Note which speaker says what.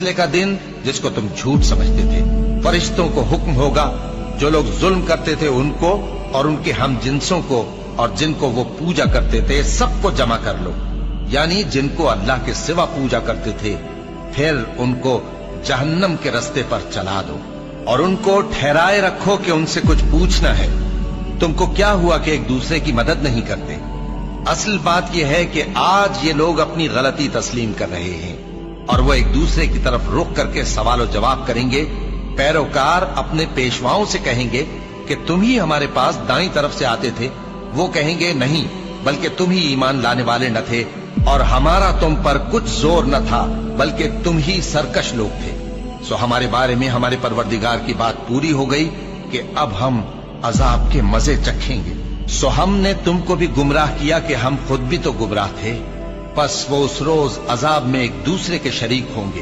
Speaker 1: फैसले का दिन जिसको तुम झूठ समझते थे। फरिश्तों को हुक्म होगा जो लोग जुल्म करते थे उनको और उनके हम जिन्सों को और जिनको वो पूजा करते थे सबको जमा कर लो, यानी जिनको अल्लाह के सिवा पूजा करते थे, फिर उनको जहन्नम के रास्ते पर चला दो और उनको ठहराए रखो कि उनसे कुछ पूछना है। तुमको क्या हुआ कि एक दूसरे की मदद नहीं करते? असल बात यह है कि आज ये लोग अपनी गलती तस्लीम कर रहे हैं और वो एक दूसरे की तरफ रुख करके सवाल और जवाब करेंगे। पैरोकार अपने पेशवाओं से कहेंगे कि तुम ही हमारे पास दाईं तरफ से आते थे। वो कहेंगे नहीं, बल्कि तुम ही ईमान लाने वाले न थे और हमारा तुम पर कुछ जोर न था, बल्कि तुम ही सरकश लोग थे। सो हमारे बारे में हमारे परवरदिगार की बात पूरी हो गई कि अब हम अजाब के मजे चखेंगे। सो हमने तुमको भी गुमराह किया कि हम खुद भी तो गुमराह थे। बस वो उस रोज अजाब में एक दूसरे के शरीक होंगे।